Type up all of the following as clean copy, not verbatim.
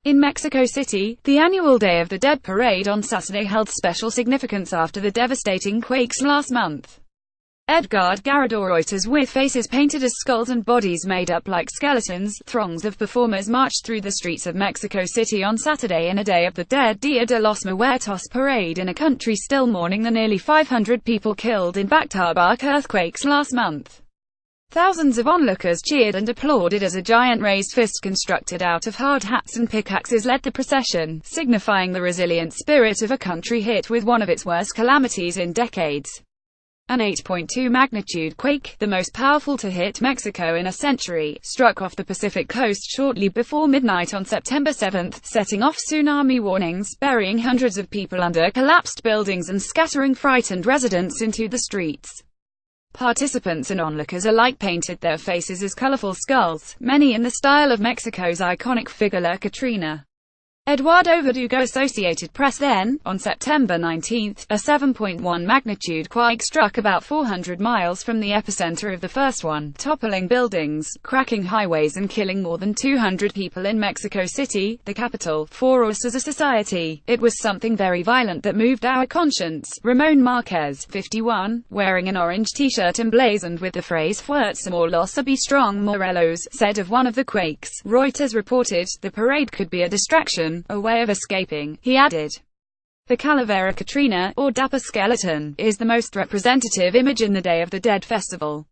In Mexico City, the annual Day of the Dead parade on Saturday held special significance after the devastating quakes last month. Edgar Reuters, with faces painted as skulls and bodies made up like skeletons, throngs of performers marched through the streets of Mexico City on Saturday in a Day of the Dead Dia de los Muertos parade in a country still mourning the nearly 500 people killed in back-to-back earthquakes last month. Thousands of onlookers cheered and applauded as a giant raised fist constructed out of hard hats and pickaxes led the procession, signifying the resilient spirit of a country hit with one of its worst calamities in decades. An 8.2 magnitude quake, the most powerful to hit Mexico in a century, struck off the Pacific coast shortly before midnight on September 7, setting off tsunami warnings, burying hundreds of people under collapsed buildings and scattering frightened residents into the streets. Participants and onlookers alike painted their faces as colorful skulls, many in the style of Mexico's iconic figure La Catrina. Eduardo Verdugo. Associated Press. Then, on September 19, a 7.1 magnitude quake struck about 400 miles from the epicenter of the first one, toppling buildings, cracking highways and killing more than 200 people in Mexico City, the capital. For us as a society, it was something very violent that moved our conscience. Ramon Marquez, 51, wearing an orange t-shirt emblazoned with the phrase "Fuerza Morlosa, be strong Morelos," said of one of the quakes. Reuters reported, the parade could be a distraction, a way of escaping. He added, "The Calavera Catrina, or Dapper Skeleton, is the most representative image in the Day of the Dead festival."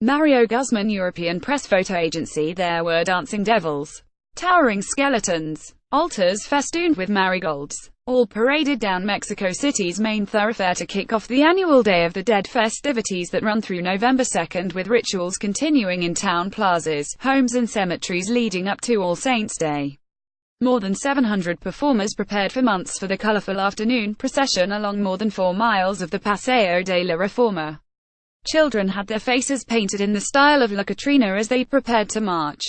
Mario Guzman, European press photo agency. There were dancing devils, towering skeletons, altars festooned with marigolds, all paraded down Mexico City's main thoroughfare to kick off the annual Day of the Dead festivities that run through November 2, with rituals continuing in town plazas, homes and cemeteries leading up to All Saints' Day. More than 700 performers prepared for months for the colorful afternoon procession along more than 4 miles of the Paseo de la Reforma. Children had their faces painted in the style of La Catrina as they prepared to march.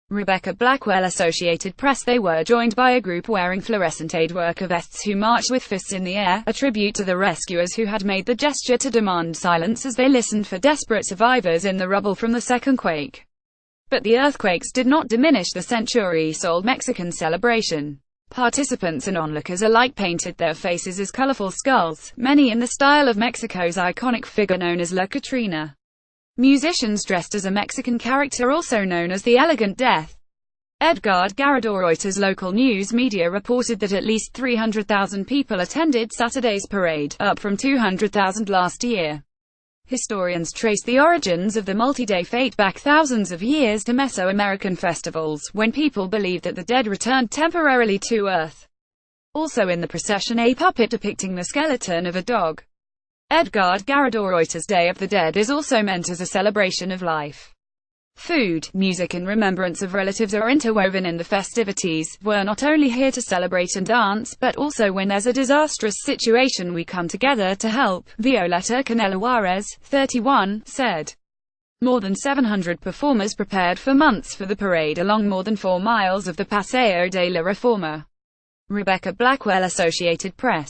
Rebecca Blackwell, Associated Press. They were joined by a group wearing fluorescent aid worker vests who marched with fists in the air, a tribute to the rescuers who had made the gesture to demand silence as they listened for desperate survivors in the rubble from the second quake. But the earthquakes did not diminish the century-old Mexican celebration. Participants and onlookers alike painted their faces as colorful skulls, many in the style of Mexico's iconic figure known as La Catrina. Musicians dressed as a Mexican character also known as the Elegant Death. Edgar Reuters. Local news media reported that at least 300,000 people attended Saturday's parade, up from 200,000 last year. Historians trace the origins of the multi-day fete back thousands of years to Mesoamerican festivals, when people believed that the dead returned temporarily to Earth. Also in the procession, a puppet depicting the skeleton of a dog. Edgar Reuters. Day of the Dead is also meant as a celebration of life. Food, music and remembrance of relatives are interwoven in the festivities. We're not only here to celebrate and dance, but also when there's a disastrous situation we come together to help, Violeta Canela Juarez, 31, said. More than 700 performers prepared for months for the parade along more than 4 miles of the Paseo de la Reforma. Rebecca Blackwell, Associated Press.